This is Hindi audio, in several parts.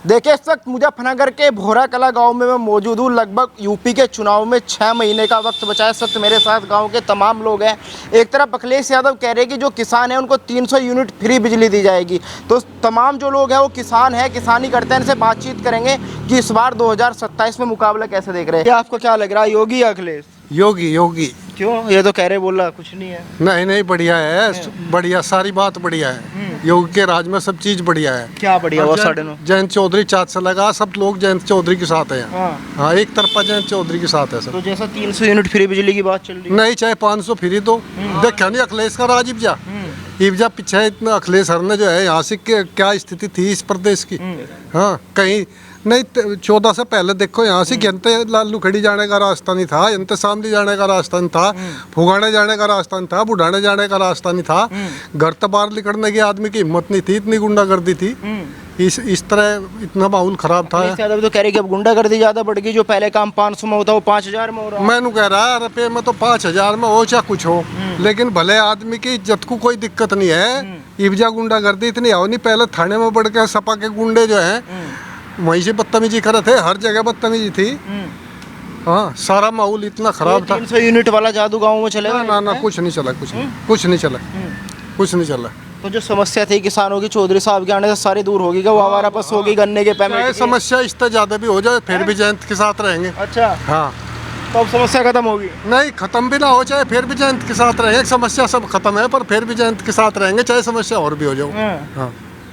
देखिए इस वक्त मुजफ्फरनगर के भोरा कला गांव में मैं मौजूद हूँ। लगभग यूपी के चुनाव में 6 महीने का वक्त बचा है। इस वक्त मेरे साथ गांव के तमाम लोग हैं। एक तरफ अखिलेश यादव कह रहे हैं कि जो किसान हैं उनको 300 यूनिट फ्री बिजली दी जाएगी। तो तमाम जो लोग हैं वो किसान हैं, किसानी करते हैं। इनसे बातचीत करेंगे कि इस बार 2027 में मुकाबला कैसे देख रहे हैं। आपको क्या लग रहा है, योगी या अखिलेश? योगी। क्यों? ये तो कह रहे बोला कुछ नहीं है। नहीं बढ़िया है, बढ़िया, सारी बात बढ़िया है। योगी के राज में सब चीज बढ़िया है। क्या बढ़िया हुआ? साढ़े नौ जयंत चौधरी चाँद से लगा, सब लोग जयंत चौधरी के साथ हैं। हाँ, एक तरफा जयंत चौधरी के साथ है सब। तो जैसा 300 यूनिट फ्री बिजली की बात चल रही है, नहीं चाहे 500 फ्री दो। देखा नहीं अखिलेश का राज इब्जा पीछे इतना अखिलेश हर ने जो है यहाँ से क्या स्थिति थी इस प्रदेश की। हाँ, कहीं नहीं 14 से पहले देखो यहाँ से जनते लालू खड़ी जाने का रास्ता नहीं था, जनते सामने जाने का रास्ता नहीं था, फुगाने जाने का रास्ता नहीं था, बुढ़ाने जाने का रास्ता नहीं था। घर तो बाहर निकलने की आदमी की हिम्मत नहीं थी, इतनी गुंडागर्दी थी। इस तरह इतना माहौल खराब था। यादव तो कह रहे कि अब गुंडागर्दी ज्यादा बढ़ गई, जो पहले काम 500 में होता वो 5000 में हो रहा है। मैं कह रहा रुपये में तो 5000 में हो चाहे कुछ हो, लेकिन भले आदमी की इज्जत को कोई दिक्कत नहीं है। इब्जा गुंडागर्दी इतनी आओ नहीं, पहले थाने में बढ़ के सपा के गुंडे जो है वहीं से बदतमीजी करे थे, हर जगह बदतमीजी थी। हाँ, सारा माहौल इतना खराब था। 300 यूनिट वाला जादू गाँव में चलेगा? ना कुछ नहीं चला, कुछ नहीं चला। तो जो समस्या थी किसानों की, चौधरी साहब के आने से सारी दूर होगी क्या? वो आवारा पस होगी, गन्ने के पेमेंट की समस्या इससे ज्यादा भी हो जाए फिर भी जयंत के साथ रहेंगे। अच्छा, हाँ, तो अब समस्या खत्म होगी? नहीं, खत्म भी ना हो चाहे फिर भी जयंत के साथ रहेंगे। समस्या सब खत्म है पर फिर भी जयंत के साथ रहेंगे, चाहे समस्या और भी हो जाए। हाँ,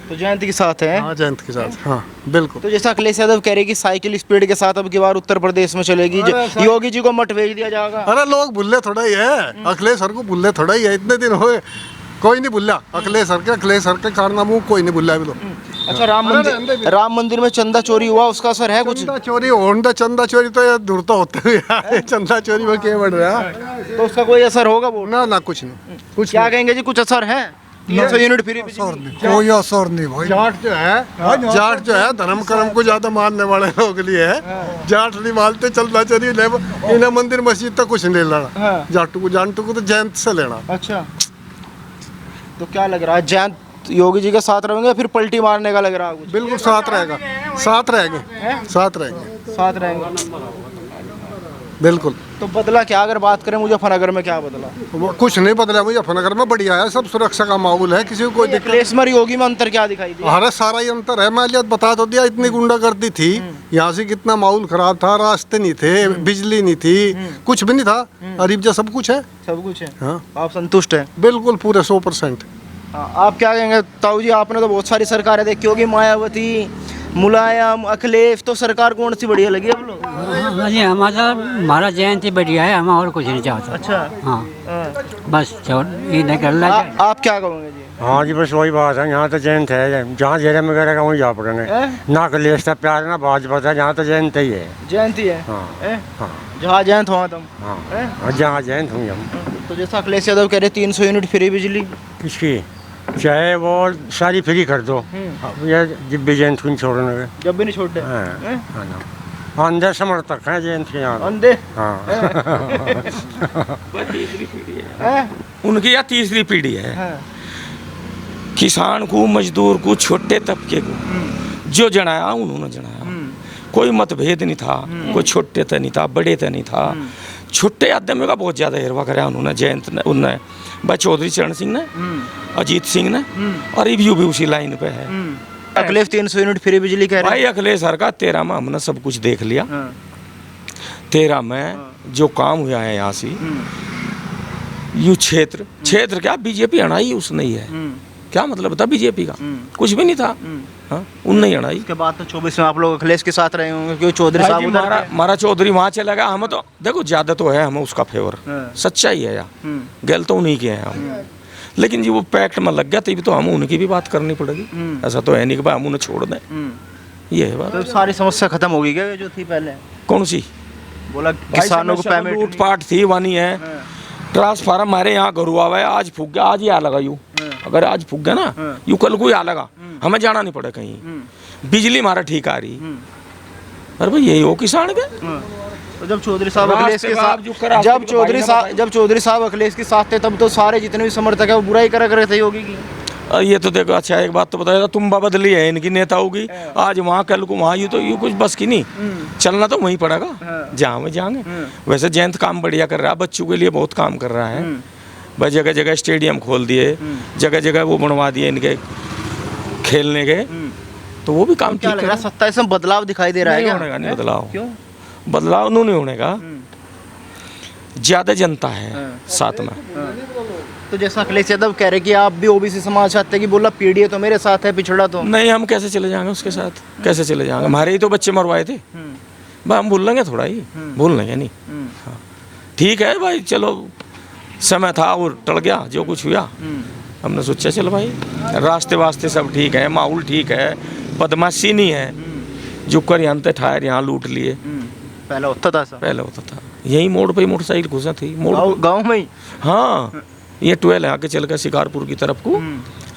तो जयंत के साथ है? हाँ, जयंत के साथ, हाँ बिल्कुल। तो जैसा अखिलेश यादव कह रहे कि साइकिल स्पीड के साथ अब की बार उत्तर प्रदेश में चलेगी, योगी जी को मत भेज दिया जाएगा। अरे लोग भूले थोड़ा ही है, अखिलेश सर को भूले थोड़ा ही है, इतने दिन हुए कोई नहीं भूला अखिलेश सर के कारनामों कोई नहीं भूला अभी तो। अच्छा, राम मंदिर में चंदा चोरी हुआ, उसका असर है कुछ? चंदा चोरी तो ये दूर तो होते हुए चंदा चोरी में क्या बढ़ रहा है, तो उसका कोई असर होगा? वो ना कुछ नहीं। कुछ क्या कहेंगे जी, कुछ असर है? 300 यूनिट फ्री कोई असर नहीं भाई। जाट जो है धर्म कर्म को ज्यादा मानने वाले लोगों के लिए है। जाट नहीं मानते, चलना चाहिए इन्हें मंदिर मस्जिद तक कुछ नहीं लेना। जाटू को तो जयंत से लेना। अच्छा, तो क्या लग रहा है, जयंत योगी जी के साथ रहेंगे या फिर पलटी मारने का लग रहा है? बिल्कुल साथ रहेंगे बिल्कुल। तो बदला क्या, अगर बात करें मुजफ्फरनगर में क्या बदला? कुछ नहीं बदला, मुजफ्फरनगर में बढ़िया है, सब सुरक्षा का माहौल है, किसी को कोई अखिलेश और योगी में अंतर क्या दिखाई दिया? अरे सारा ही अंतर है, मैं बता तो दिया। इतनी गुंडागर्दी थी यहाँ से, कितना माहौल खराब था, रास्ते नहीं थे, बिजली नहीं थी, कुछ भी नहीं था। अरीब जो सब कुछ है, हाँ। आप संतुष्ट हैं? बिल्कुल, पूरे 100%। आप क्या कहेंगे ताऊ जी? आपने तो बहुत सारी सरकारें देखी होगी, मायावती, मुलायम, अखिलेश, तो सरकार कौन सी बढ़िया लगी आप लोग? हमारा जयंत ही बढ़िया है, हम और कुछ नहीं चाहते। अच्छा, हाँ, बस ये नहीं करना। आप क्या कहोगे जी? हाँ जी, बस वही बात है, यहाँ तो जयंत है, जहाँ जयराम वगैरह का वहीं जा पड़ेंगे। ना अखिलेश था प्यार, ना भाजपा था, जहाँ तो जयंत ही है। जयंत ही है? हाँ, जहाँ जयंत हुआ तुम? हाँ, जहाँ जयंत हुई हम। तो जैसा अखिलेश यादव कह रहे 300 यूनिट फ्री बिजली, किसकी चाहे वो सारी फ्री कर दो, ये जब भी जयंत को छोड़ने, जब भी नहीं छोड़ते। अंधे समर्थक हैं जयंत के यहाँ, अंधे। हाँ। उनकी यह तीसरी पीढ़ी है। किसान को, मजदूर को, छोटे तबके को जो जनाया उन्होंने जनाया। कोई मतभेद नहीं था, कोई छोटे तो नहीं था, बड़े तो नहीं था। छोटे आदमी का बहुत ज्यादा हेरवा कराया उन्होंने, जयंत ने, उनने भाई चौधरी चरण सिंह ने, अजीत सिंह ने, और रिव्यू भी उसी लाइन पे है। अखिलेश 300 यूनिट फ्री बिजली कह रहे हैं। भाई अखिलेश सर का 13 में हमने सब कुछ देख लिया। 13 में जो काम हुआ है यहाँ से, यू क्षेत्र क्या बीजेपी हटाई उसने ही है। क्या मतलब था बीजेपी का? कुछ भी नहीं था। हाँ, उन नहीं हटाई। उसके बाद तो 24 में आप लोग अखिलेश के साथ रहे होंगे, क्योंकि चौधरी साहब हमारा चौधरी वहाँ चला गया। हम तो देखो ज्यादा तो है, हमें उसका फेवर सच्चाई है यार, गल तो उन्हीं के हैं हम। लेकिन जी वो पैक्ट में लग गया, तभी तो हम उनकी भी बात करनी पड़ेगी। ऐसा तो है नहीं कि भाई हम उन्हें छोड़ दें। ये है बात। तो सारी समस्या खत्म होगी क्या जो थी पहले? कौन सी? बोला किसानों को पेमेंट, लूटपाट थी वानी है। ट्रांसफार्मर हमारे यहाँ घर हुआ है, आज फूक गया, आज ही आ लगा यू। अगर आज फूक गया ना, यू कल को ही आ लगा, हमें जाना नहीं पड़े कहीं। बिजली हमारा ठीक आ रही। अरे भाई यही हो किसान के। तो जब चौधरी साहब अखिलेश के साथ, जब चौधरी साहब अखिलेश के साथ थे, तब तो सारे जितने भी समर्थक है वो बुराई करा करे थे योगी की। और ये तो देखो, अच्छा एक बात तो बताया, तुम बदली है इनकी नेताओं की, आज वहाँ कल को वहाँ, ये तो ये कुछ बस की नहीं, चलना तो वहीं पड़ेगा जहाँ में जाएंगे। वैसे जयंत काम बढ़िया कर रहा है, बच्चों के लिए बहुत काम कर रहा है भाई, जगह जगह स्टेडियम खोल दिए, जगह जगह वो बनवा दिए इनके खेलने के, तो वो भी काम क्या ठीक लग कर रहा है 27 में बदलाव दिखाई दे रहा है नहीं क्या? होने का, नहीं बदलाव, क्यों? बदलाव नहीं होने का, ज्यादा जनता है साथ में। तो जैसा अखिलेश यादव कह रहे कि आप भी ओबीसी समाज चाहते हैं, कि बोला पीडीए तो मेरे साथ है, पिछड़ा तो नहीं, हम कैसे चले जाएंगे उसके साथ, कैसे चले जाएंगे, हमारे ही तो बच्चे मरवाए थे भाई, हम भूल लेंगे थोड़ा ही, भूल लेंगे नहीं। हाँ ठीक है भाई, चलो समय था वो टल गया, जो कुछ हुआ हमने सोचा चलो भाई रास्ते वास्ते सब ठीक है, माहौल ठीक है, बदमाशी नहीं है, जो कर यहाँ पे ठायर यहाँ लूट लिए, पहले होता था ऐसा, पहले होता था यही मोड़ पे मोटरसाइकिल घुसा थी मोड़ पे। गाँव में ही। हाँ ये 12 आके चल कर शिकारपुर की तरफ को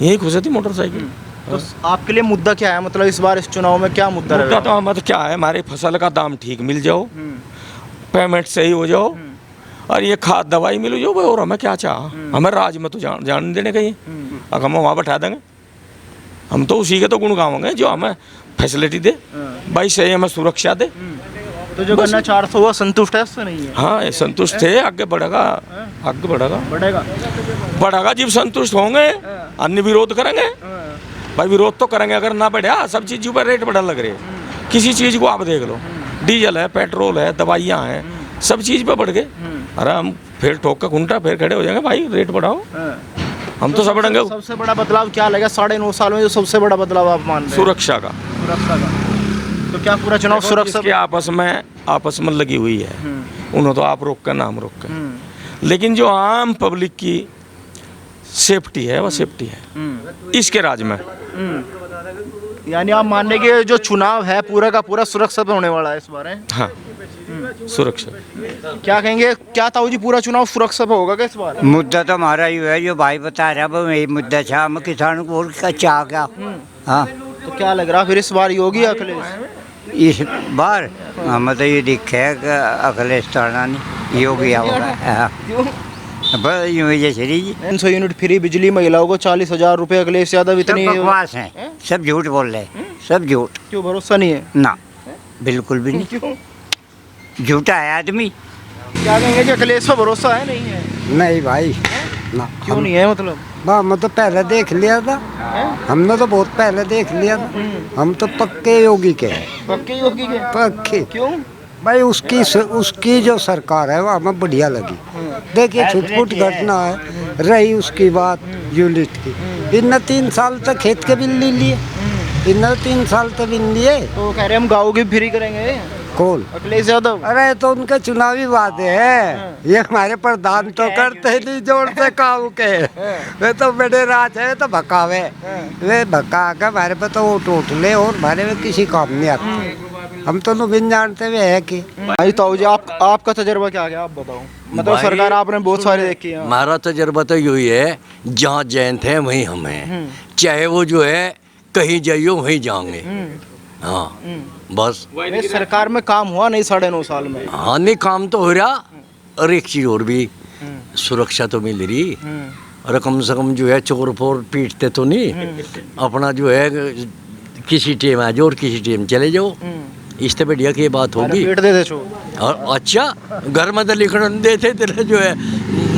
यही घुसा थी मोटरसाइकिल। तो आपके लिए मुद्दा क्या है, मतलब इस बार इस चुनाव में क्या मुद्दा मुद्दा रहेगा? तो हमारा क्या है, हमारे फसल का दाम ठीक मिल जाओ, पेमेंट सही हो जाओ, और ये खाद दवाई मिल जाओ भाई, और हमें क्या चाह, हमें राज में तो जान देने का ही, अगर हम वहाँ बैठा देंगे, हम तो उसी के तो गुण गावेंगे जो हमें फैसिलिटी दे भाई, सही हमें सुरक्षा दे। तो जो गन्ना 400 हुआ संतुष्ट है उससे? नहीं है, हाँ ये संतुष्ट थे, आगे बढ़ेगा, आगे बढ़ेगा, बढ़ेगा। बढ़ेगा जब संतुष्ट होंगे, अन्य विरोध करेंगे भाई, विरोध तो करेंगे अगर ना बढ़ा, सब चीज़ों पर रेट बढ़ा लग रहे हैं, किसी चीज़ को आप देख लो, डीजल है, पेट्रोल है, दवाइयाँ हैं, सब चीज़ पे बढ़ गए। अरे हम फिर ठोक का घुंटा फिर खड़े हो जाएंगे भाई, रेट बढ़ाओ, हम तो सब बढ़ेंगे। सबसे बड़ा बदलाव क्या लगा 9.5 साल में, जो सबसे बड़ा बदलाव आप मान रहे हैं? सुरक्षा का, सुरक्षा का। तो क्या पूरा चुनाव सुरक्षा के आपस में लगी हुई है, उन्होंने तो आप रोक कर नाम रोक कर, लेकिन जो आम पब्लिक की सेफ्टी है वो सेफ्टी है इसके राज में। यानी आप मान रहे कि जो चुनाव है पूरा का पूरा सुरक्षा पे होने वाला है इस बार है? हाँ सुरक्षा। क्या कहेंगे, क्या ताऊ जी पूरा चुनाव सुरक्षा पे होगा क्या इस बार? मुद्दा तो हमारा ही है, जो भाई बता रहा है वो यही मुद्दा था, हम किसानों को और क्या चाह क्या। हाँ तो क्या लग रहा फिर इस बार योगी या अखिलेश? इस बार हमें तो ये दिखे है कि अखिलेश ताना नहीं, योगी होगा। हाँ बस यूँ ही जैसे जी 300 यूनिट फ्री बिजली, महिलाओं को 40,000 रुपए, अखिलेश यादव सब इतनी। बकवास हैं, सब झूठ बोल रहे हैं, सब झूठ। क्यों भरोसा नहीं है? ना बिल्कुल भी नहीं, क्यों? झूठा है आदमी। क्या कहेंगे कि अखिलेश पर भरोसा है नहीं है? नहीं भाई ना, क्यों नहीं है मतलब? हम तो पहले देख लिया था, हमने तो बहुत पहले देख लिया था, हम तो पक्के योगी के हैं, पक्के योगी के? पक्के। क्यों? भाई उसकी जो सरकार है वो हमें बढ़िया लगी। देखिए छुटपुट घटना है रही उसकी बात यूनिट की, इनने 3 साल तक खेत के बिल ले लिए, इनने 3 साल तक बिल लिए। तो कह रहे हम गाँव की फ्री करेंगे, कौन? अखिलेश यादव। अरे तो उनके चुनावी वादे हैं, ये हमारे प्रधान तो करते नहीं जोड़ से काम के, वे तो बड़े राज है तो भकावे, वे भका के हमारे पे तो वोट उठ ले और हमारे में किसी काम नहीं आते, हम तो बिन जानते हुए है कि। भाई ताऊ जी आपका तजर्बा क्या गया, आप बताओ, मतलब भाई, सरकार आपने बहुत सारी देखी है। हमारा तजर्बा तो यही है, जहाँ जयंत है वहीं हम हैं, चाहे वो जो है कहीं जाइयो वहीं जाएंगे। हाँ बस। ये सरकार में काम हुआ नहीं 9.5 साल में? हाँ नहीं काम तो हो रहा, और एक चीज़ और भी, सुरक्षा तो मिल रही, और कम से कम जो है चोर फोर पीटते तो नहीं, अपना जो है किसी टीम आ जाओ और किसी टीम चले जाओ, इससे बढ़िया की बात होगी। पीट देते चोर। और अच्छा घर में तो लिखना नहीं देते तेरे, जो है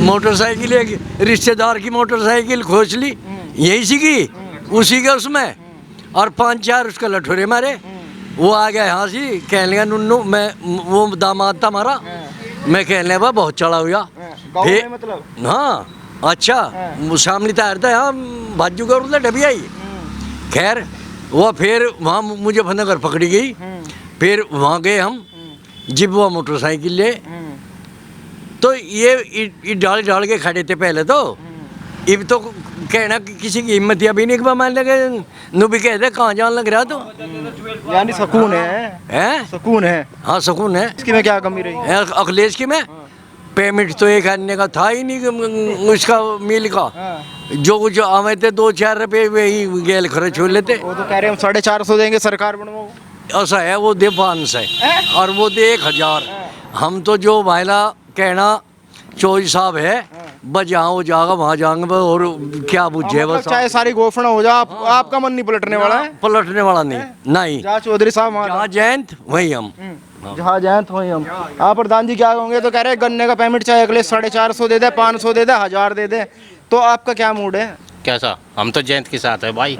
मोटरसाइकिल एक रिश्तेदार की मोटरसाइकिल खोज ली यही सी की उसी के उसमें, और 5-4 उसका लठोरे मारे, वो आ गया यहाँ से कह लिया नुन्नू, मैं वो दामाद था हमारा, मैं कह लिया बा बहुत चढ़ा हुआ गाँव में मतलब? हाँ अच्छा सामने तैयार था यहाँ भाजू का उड़ता डबिया ही। खैर वो फिर वहाँ मुजफ्फरनगर पकड़ी गई, फिर वहाँ गए हम, जब वो मोटरसाइकिल ले तो ये डाल के खड़े थे पहले तो, अब तो कहना कि किसी की हिम्मत या भी नहीं, मान लगे नु भी कहते कहाँ जान लग रहा तो। यानी सुकून है? सुकून है। हाँ सुकून है। इसकी में क्या कमी रही? अखिलेश की में पेमेंट तो एक आने का था ही नहीं उसका मिल का, जो कुछ आवे थे 2-4 रुपये वही गेल खर्च हो लेते। वो तो कह रहे हम 450 देंगे सरकार बनवाओ। ऐसा है, वो दे 500 और वो दे 1000। हम तो जो महिला कहना चौधरी साहब है बस जहाँ वो जाएगा वहाँ जाएंगे और क्या बुझे मतलब बस चाहे सारी गोफना हो जाए आपका मन नहीं पलटने वाला है। पलटने वाला नहीं नहीं जहाँ चौधरी साहब वहाँ जहाँ जयंत वहीं हम जहाँ जयंत वहीं हम। आप प्रधान जी क्या कहोगे? तो कह रहे हैं गन्ने का पेमेंट चाहे अगले 450 दे दे, 500 दे दे, 1000 दे दे, तो आपका क्या मूड है? कैसा? हम तो जयंत के साथ है भाई,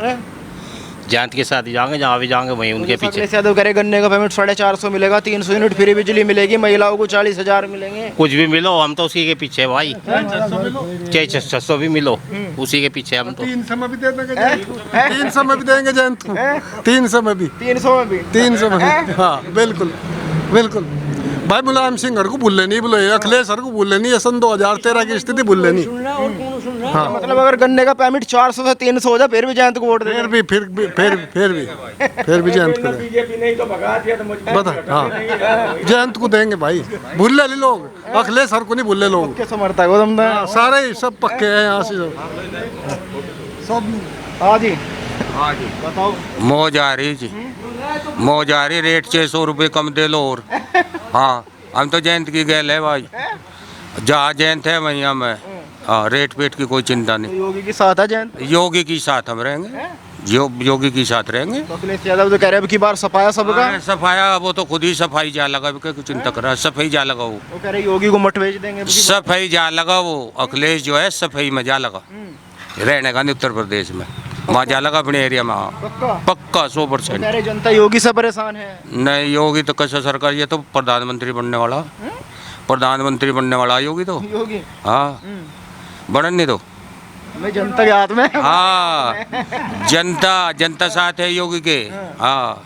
जयंत के साथ ही जाएंगे, जहाँ भी जाएंगे वहीं उनके पीछे। अखिलेश यादव कह रहे गन्ने का पेमेंट 450 मिलेगा, 300 यूनिट फ्री बिजली मिलेगी, महिलाओं को 40,000 मिलेंगे। कुछ भी मिलो हम तो उसी के पीछे है भाई, चाहे 600 भी मिलो उसी के पीछे हम तो। 300 में भी दे देंगे जयंत को, 300 में भी देंगे जयंत को, 300 में भी, 300 में भी, 300 में भी, हाँ बिल्कुल बिल्कुल भाई। मुलायम सिंह को भूल लेनी, बोले अखिलेश सर को भूल लेनी, ये सन 2013 की स्थिति भूल लेनी। हाँ। मतलब अगर गन्ने का पेमेंट 400 से 300 हो जाए फिर भी जयंत को वोट दे फिर भी जयंत को देंगे। बीजेपी नहीं तो भगा दिया तो मुझे बता, हाँ जयंत को देंगे भाई, भूल ले लोग, अखिलेश सर को नहीं भूल ले लोग, के समर्थक हो तुम तो। सारे ही सब पक्के हैं यहाँ से सब। हाँ जी बताओ। मौज आ रही जी, मौज आ रही, रेट 600 रुपये कम दे लो और। हाँ हम तो जयंत की गैल है भाई, जहाँ जयंत है वहीं हम है। हाँ रेट पेट की कोई चिंता नहीं, योगी के साथ है जयंत, योगी के साथ हम रहेंगे, योगी के साथ रहेंगे। तो अखिलेश यादव तो कह रहे हैं अब की बार सफाया सबका। हाँ, सफाया वो तो खुद ही सफाई जा लगा, क्या चिंता कर रहा है, सफाई जा लगा वो कह रहे योगी को मत भेज देंगे। सफाई जा लगा वो अखिलेश जो है, सफाई में जा लगा, रहने का नहीं उत्तर प्रदेश में, वहाँ जा लगा अपने एरिया में। हाँ पक्का 100%। कह रहे जनता योगी से परेशान है। नहीं योगी तो कैसा सरकार, ये तो प्रधानमंत्री बनने वाला, प्रधानमंत्री बनने वाला योगी तो। योगी हाँ बनन नहीं तो मैं जनता के हाथ में। हाँ जनता साथ है योगी के। हाँ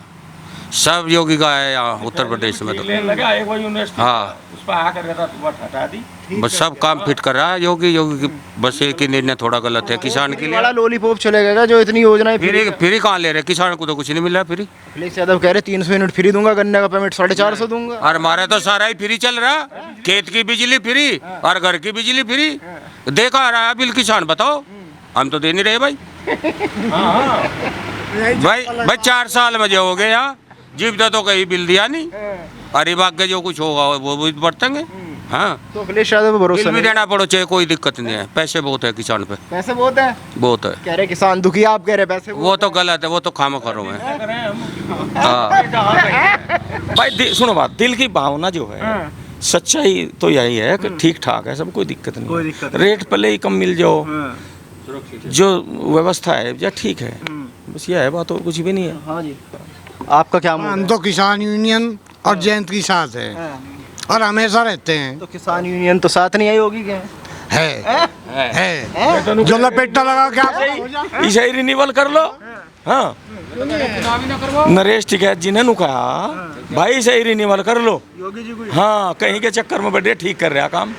सब योगी का है यहाँ उत्तर प्रदेश में तो। लगा एक वो यूनिवर्सिटी हाँ उस पर आकर था तो बस हटा दी। बस सब काम फिट कर रहा है योगी की, बस एक ही निर्णय थोड़ा गलत है किसान के लिए। बड़ा लॉलीपॉप चलेगा जो इतनी योजनाएं फ्री कहाँ ले रहे, किसान को तो कुछ नहीं मिल रहा फ्री। अखिलेश यादव कह रहे 300 यूनिट फ्री दूंगा, गन्ने का पेमेंट 450 दूंगा। और हमारे तो सारा ही फ्री चल रहा, खेत की बिजली फ्री और घर की बिजली फ्री, देखा आ रहा है बिल किसान, बताओ हम तो दे नहीं रहे भाई। भाई 4 साल में जो हो गए यहाँ जीविका तो कहीं बिल दिया नहीं, अरे बाकी जो कुछ होगा वो भी बरतेंगे। हाँ तो अखिलेश यादव भरोसा बिल भी नहीं। देना पड़ो चाहे, कोई दिक्कत नहीं है, पैसे बहुत है किसान पे, पैसे बहुत है, बहुत है। कह रहे किसान दुखी, आप कह रहे पैसे वो तो गलत है, वो तो खामा करो है। हाँ भाई सुनो बात, दिल की भावना जो है, सच्चाई तो यही है कि ठीक ठाक है सब, कोई दिक्कत नहीं है। रेट पहले ही कम मिल जाओ, जो व्यवस्था है या ठीक है, बस ये है बात, और कुछ भी नहीं है। हाँ जी आपका क्या मूड हम है? तो किसान यूनियन और जयंत की साथ है और हमेशा रहते हैं। तो किसान यूनियन तो साथ नहीं है योगी के? है जो लपेटा लगा क्या इसे रिन्यूअल कर लो। हाँ नरेश टिकैत जी ने नु कहा भाई सही रिन्यूअल कर लो। योगी जी को हाँ कहीं के चक्कर में बड़े ठीक कर रहा काम।